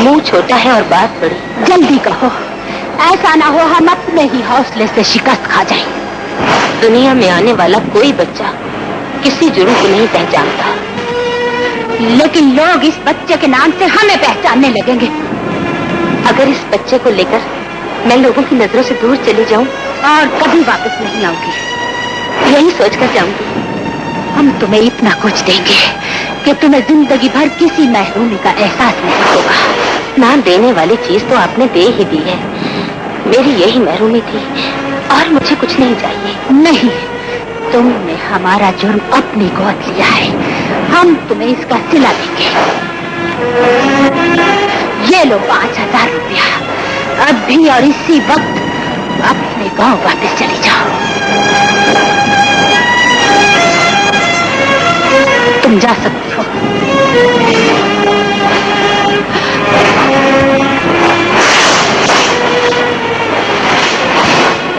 मुंह छोटा है और बात बड़ी। जल्दी कहो, ऐसा ना हो हम अपने ही हौसले से शिकस्त खा जाएं। दुनिया में आने वाला कोई बच्चा किसी जुर्म को नहीं पहचानता, लेकिन लोग इस बच्चे के नाम से हमें पहचानने लगेंगे। अगर इस बच्चे को लेकर मैं लोगों की नजरों से दूर चली जाऊं और कभी वापस नहीं आऊंगी, यही सोचकर जाऊंगी। हम तुम्हें इतना कुछ देंगे कि तुम्हें जिंदगी भर किसी महरूमी का एहसास नहीं होगा। ना देने वाली चीज तो आपने दे ही दी है। मेरी यही महरूमी थी और मुझे कुछ नहीं चाहिए। नहीं, तुमने हमारा जुर्म अपनी गोद लिया है, हम तुम्हें इसका सिला देंगे। ये लो 5000 रुपया, अभी और इसी वक्त अपने गांव वापस चली जाओ। तुम जा सकती हो।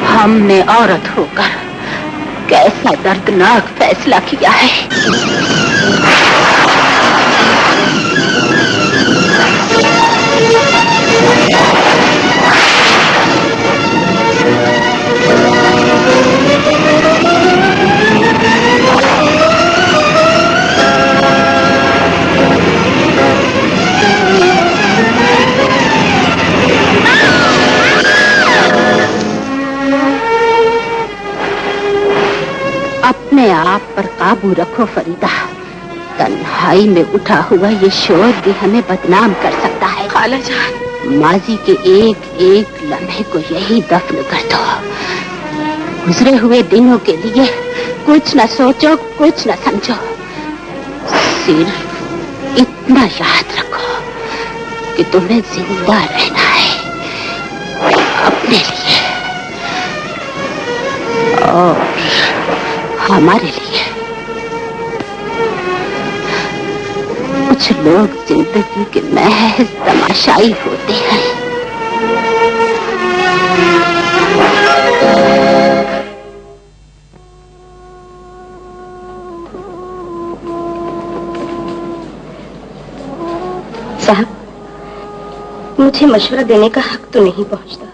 हमने औरत होकर कैसा दर्दनाक फैसला किया है। अपने आप पर काबू रखो फरीदा, तन्हाई में उठा हुआ ये शोर भी हमें बदनाम कर सकता है। खाला जान, माजी के एक एक लम्हे को यही दफन कर दो। गुजरे हुए दिनों के लिए कुछ न सोचो, कुछ न समझो, सिर्फ इतना याद रखो कि तुम्हें जिंदा रहना है अपने लिए और हमारे लिए। कुछ लोग जिंदगी के महज तमाशाई होते हैं। साहब, मुझे मशवरा देने का हक तो नहीं पहुंचता,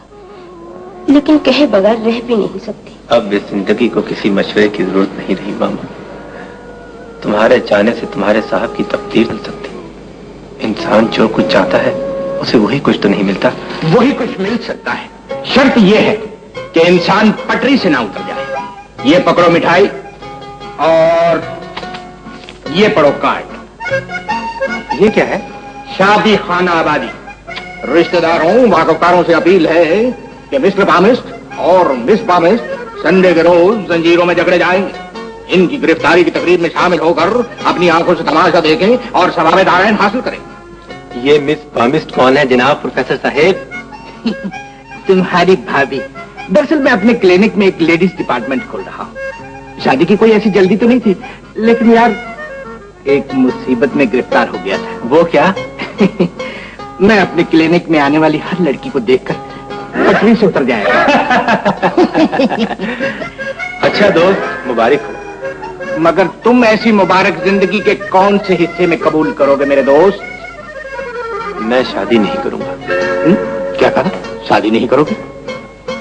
लेकिन कहे बगैर रह भी नहीं सकती। अब इस जिंदगी को किसी मशवरे की जरूरत नहीं रही मामा। तुम्हारे जाने से तुम्हारे साहब की तकदीर बदल सकती। इंसान जो कुछ चाहता है उसे वही कुछ तो नहीं मिलता। वही कुछ मिल सकता है, शर्त यह है कि इंसान पटरी से ना उतर जाए। ये पकड़ो मिठाई और ये पढ़ो कार्ड। ये क्या है? शादी खाना आबादी। रिश्तेदारों वाकफदारों से अपील है कि मिस्टर बामिस्ट और मिस बामिस्ट संडे के रोज जंजीरों में जकड़े जाएंगे। इनकी गिरफ्तारी की तकरीब में शामिल होकर अपनी आंखों से तमाशा देखें और सवाब दारैन हासिल करें। ये मिस बामिस्ट कौन है जनाब प्रोफेसर साहेब? तुम्हारी भाभी। दरअसल मैं अपने क्लिनिक में एक लेडीज डिपार्टमेंट खोल रहा हूँ। शादी की कोई ऐसी जल्दी तो नहीं थी, लेकिन यार एक मुसीबत में गिरफ्तार हो गया था। वो क्या? मैं अपने क्लिनिक में आने वाली हर लड़की को देखकर पटरी से उतर जाएगा। अच्छा दोस्त, मुबारक हो। मगर तुम ऐसी मुबारक जिंदगी के कौन से हिस्से में कबूल करोगे मेरे दोस्त? मैं शादी नहीं करूंगा। क्या कहा? शादी नहीं करोगे?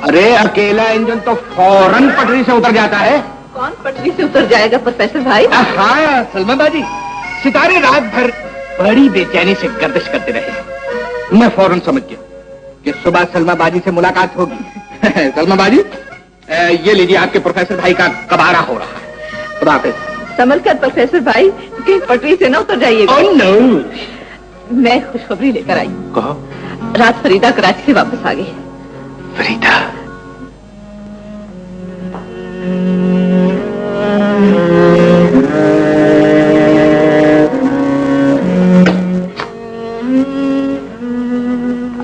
अरे अकेला इंजन तो फौरन पटरी से उतर जाता है। कौन पटरी से उतर जाएगा प्रोफेसर भाई? हाँ सलमा बाजी, सितारे रात भर बड़ी बेचैनी से गर्दिश करते रहे। मैं फौरन समझ गया कि सुबह सलमा बाजी से मुलाकात होगी। सलमा बाजी, ये लीजिए आपके प्रोफेसर भाई का कबारा हो रहा है। खुदा हाफिज। संभल कर प्रोफेसर भाई, कहीं पटरी से न उतर जाइएगा। Oh no. मैं खुशखबरी लेकर आई। कहो। रात फरीदा कराची से वापस आ गई। फरीदा?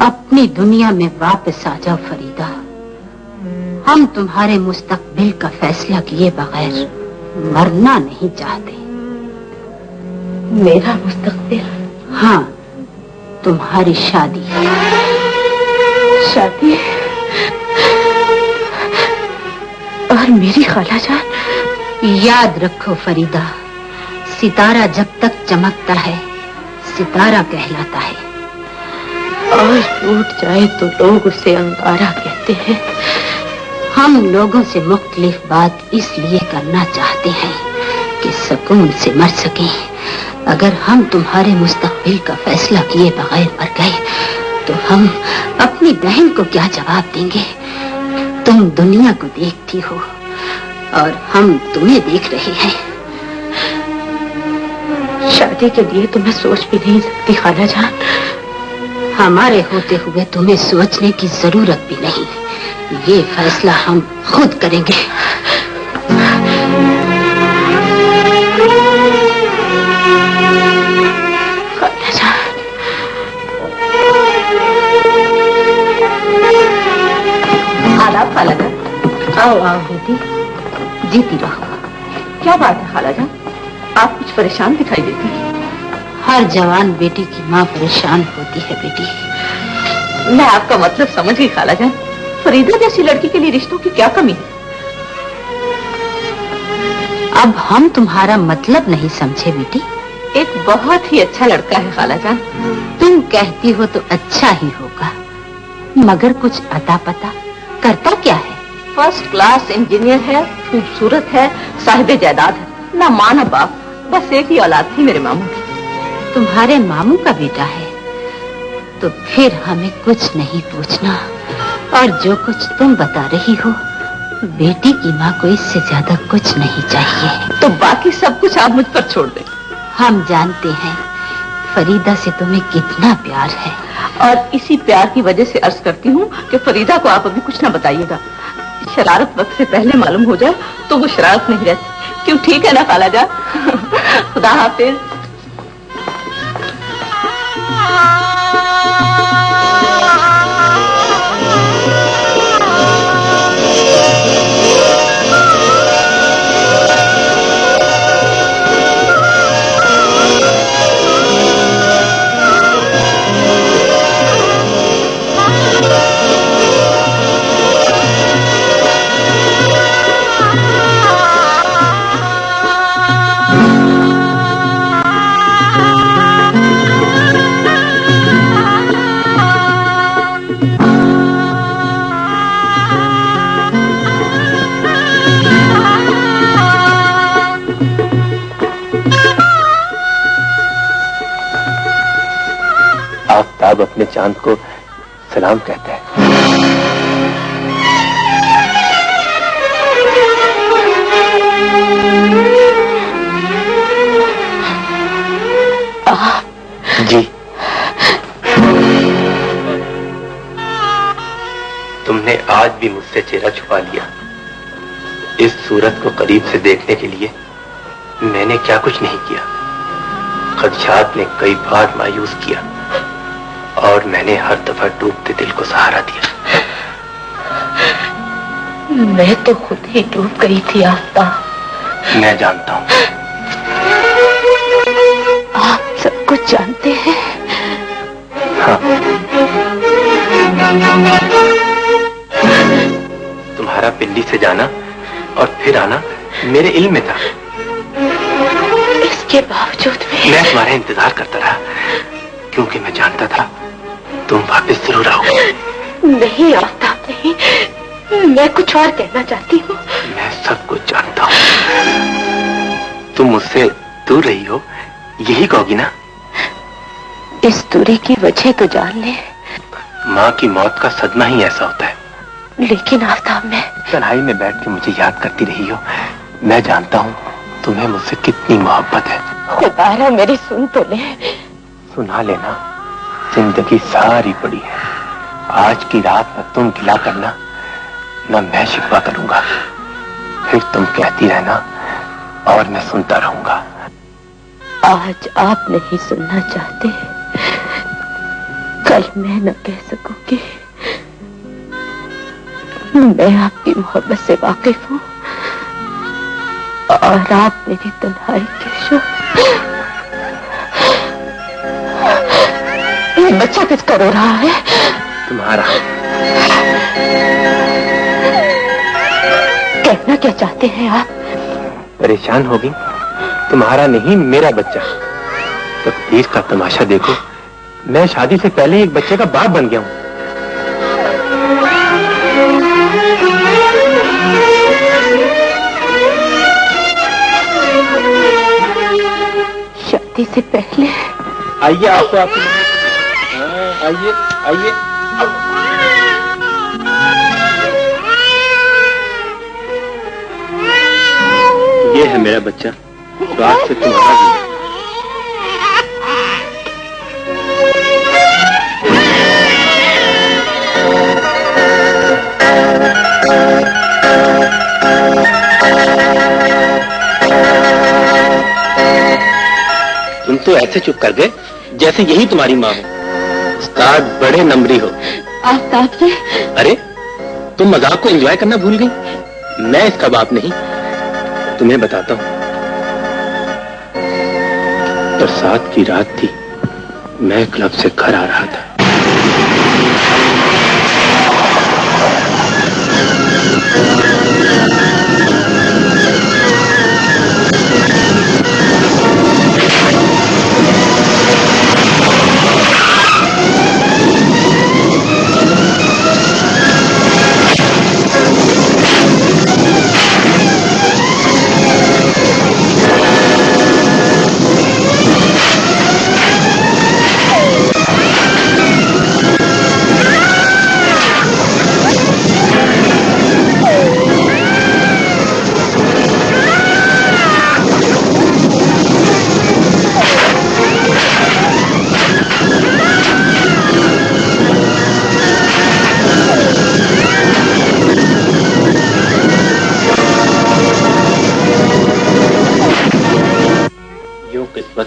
अपनी दुनिया में वापस आ जाओ फरीदा। हम तुम्हारे मुस्तकबिल का फैसला किए बगैर मरना नहीं चाहते। मेरा मुस्तकबिल? हाँ, तुम्हारी शादी। शादी? और मेरी खाला जान? याद रखो फरीदा, सितारा जब तक चमकता है सितारा कहलाता है, और टूट जाए तो लोग उसे अंगारा कहते हैं। हम लोगों से मुख्तलिफ बात इसलिए करना चाहते हैं कि सुकून से मर सकें। अगर हम तुम्हारे मुस्तकबिल का फैसला किए बगैर मर गए तो हम अपनी बहन को क्या जवाब देंगे? तुम दुनिया को देखती हो और हम तुम्हें देख रहे हैं। शादी के लिए तो मैं सोच भी नहीं सकती खाला जान। हमारे होते हुए तुम्हें सोचने की जरूरत भी नहीं। ये फैसला हम खुद करेंगे। खाला जान, आदाब खाला जान। आओ आओ बेटी, जीती रहो। क्या बात है खाला जान, आप कुछ परेशान दिखाई देती हैं। हर जवान बेटी की माँ परेशान होती है बेटी। मैं आपका मतलब समझ गई खाला जान। फरीदा जैसी लड़की के लिए रिश्तों की क्या कमी है? अब हम तुम्हारा मतलब नहीं समझे बेटी। एक बहुत ही अच्छा लड़का है खाला जान। तुम कहती हो तो अच्छा ही होगा, मगर कुछ अता पता करता क्या है? फर्स्ट क्लास इंजीनियर है, खूबसूरत है, साहिब जायदाद है। ना माँ ना बाप, बस एक ही औलाद थी मेरे मामू की। तुम्हारे मामू का बेटा है तो फिर हमें कुछ नहीं पूछना। और जो कुछ तुम बता रही हो, बेटी की माँ को इससे ज्यादा कुछ नहीं चाहिए। तो बाकी सब कुछ आप मुझ पर छोड़ दें। हम जानते हैं फरीदा से तुम्हें कितना प्यार है, और इसी प्यार की वजह से अर्ज करती हूँ कि फरीदा को आप अभी कुछ ना बताइएगा। शरारत वक्त से पहले मालूम हो जाए तो वो शरारत नहीं रहती। क्यों, ठीक है ना खाला जान? खुदा हाफिज। आफ्ताब अपने चांद को सलाम कहता है। जी, तुमने आज भी मुझसे चेहरा छुपा लिया। इस सूरत को करीब से देखने के लिए मैंने क्या कुछ नहीं किया। खदशात ने कई बार मायूस किया और मैंने हर दफा डूबते दिल को सहारा दिया। मैं तो खुद ही डूब गई थी आफ्ताब। मैं जानता हूँ। आप सब कुछ जानते हैं। हाँ। तुम्हारा पिंडी से जाना और फिर आना मेरे इल्म में था। इसके बावजूद मैं तुम्हारा इंतजार करता रहा, क्योंकि मैं जानता था तुम वापस जरूर आओगे। नहीं आफ्ताब, नहीं, मैं कुछ और कहना चाहती हूँ। मैं सब कुछ जानता हूँ। तुम मुझसे दूर रही हो, यही कहोगी ना? इस दूरी की वजह तो जान ले। माँ की मौत का सदमा ही ऐसा होता है। लेकिन आफ्ताब, मैं तन्हाई में बैठ के मुझे याद करती रही हो। मैं जानता हूँ तुम्हें मुझसे कितनी मोहब्बत है। खुदारा मेरी सुन तो ले। सुना लेना, जिंदगी सारी पड़ी है। आज की रात न तुम गिला करना, न मैं शिकवा करूंगा। फिर तुम कहती रहना और मैं सुनता रहूंगा। आज आप नहीं सुनना चाहते, कल मैं न कह सकूंगी। मैं आपकी मोहब्बत से वाकिफ हूँ और आप मेरी तन्हाई के शोर। ये बच्चा किसका रो रहा है? तुम्हारा। कहना क्या चाहते हैं आप? परेशान होगी? तुम्हारा नहीं, मेरा बच्चा। तकदीर का तमाशा देखो, मैं शादी से पहले ही एक बच्चे का बाप बन गया हूँ। शादी से पहले? आइए आपको आइए आइए। ये है मेरा बच्चा, तो आज से तुम्हारा भी। तुम तो ऐसे चुप कर गए जैसे यही तुम्हारी माँ हो। उस्ताद बड़े नंबरी हो। आफ्ताब से? अरे तुम मजाक को एंजॉय करना भूल गई। मैं इसका बाप नहीं। तुम्हें बताता हूँ, बरसात की रात थी, मैं क्लब से घर आ रहा था।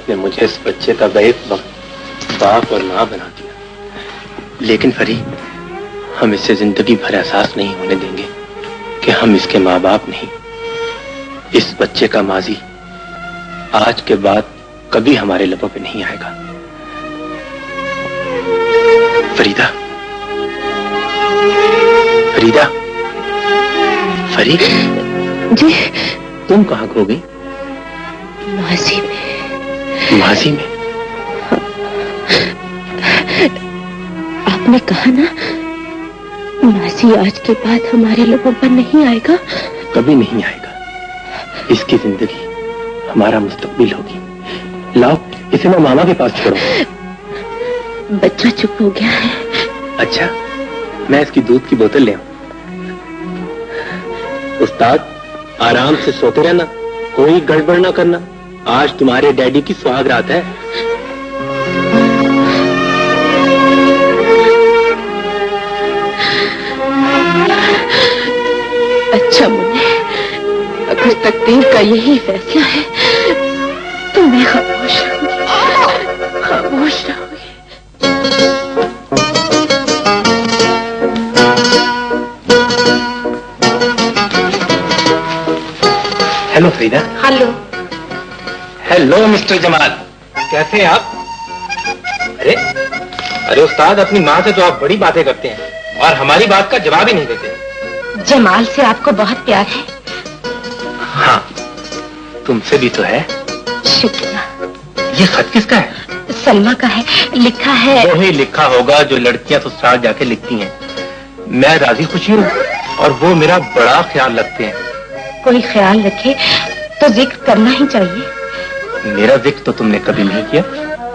ने मुझे इस बच्चे का बैक वक्त बाप और माँ बना दिया। लेकिन फरी, हम इससे जिंदगी भर एहसास नहीं होने देंगे कि हम इसके माँ बाप नहीं। इस बच्चे का माजी आज के बाद कभी हमारे लबों पे नहीं आएगा। फरीदा, फरीदा, फरीद जी, तुम कहाँ खो गई? माजी में। माजी में? आपने कहा ना, माजी आज के बाद हमारे लोगों पर नहीं आएगा। कभी नहीं आएगा। इसकी जिंदगी हमारा मुस्तकबिल होगी। लाओ इसे मैं मामा के पास छोड़ो। बच्चा चुप हो गया है। अच्छा, मैं इसकी दूध की बोतल ले आऊं। उस्ताद, आराम से सोते रहना, कोई गड़बड़ ना करना। आज तुम्हारे डैडी की सुहाग रात है। अच्छा मुन्ने, अगर तकदीर का यही फैसला है तो मैं खामोश रहूंगी, खामोश रहूंगी। Hello Farida. Hello. Hello mister Jamal, कैसे हैं आप? अरे अरे उस्ताद, अपनी माँ से तो आप बड़ी बातें करते हैं और हमारी बात का जवाब ही नहीं देते। जमाल से आपको बहुत प्यार है। हाँ, तुमसे भी तो है। शुक्रिया। ये खत किसका है? सलमा का है। लिखा है। वही लिखा होगा जो लड़कियां ससुराल जाके लिखती हैं। मैं राजी खुशी हूँ और वो मेरा बड़ा ख्याल रखते हैं। कोई ख्याल रखे तो जिक्र करना ही चाहिए। मेरा जिक्र तो तुमने कभी नहीं किया।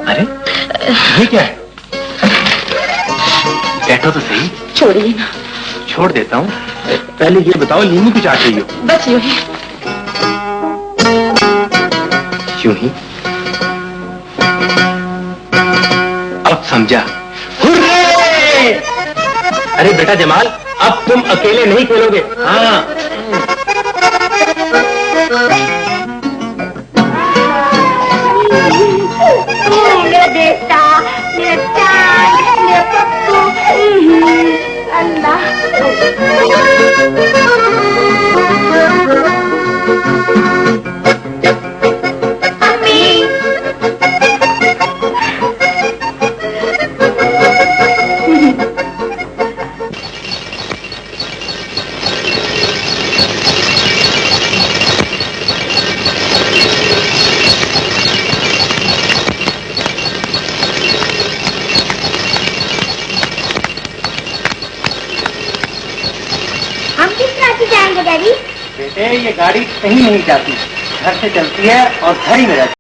अरे ये क्या है? बैठो तो सही। छोड़िए ना। छोड़ देता हूँ। पहले ये बताओ, लीमू की चाट चाहिए? बस यूं ही। यूं ही? अब समझा। हुर्रे! अरे बेटा जमाल, अब तुम अकेले नहीं खेलोगे। हाँ, मेरा बेटा, मेरा चाँद, मेरा पप्पू। अल्लाह। किस तरह से जाएंगे डैडी? बेटे ये गाड़ी कहीं नहीं जाती, घर से चलती है और घर ही में रहती है।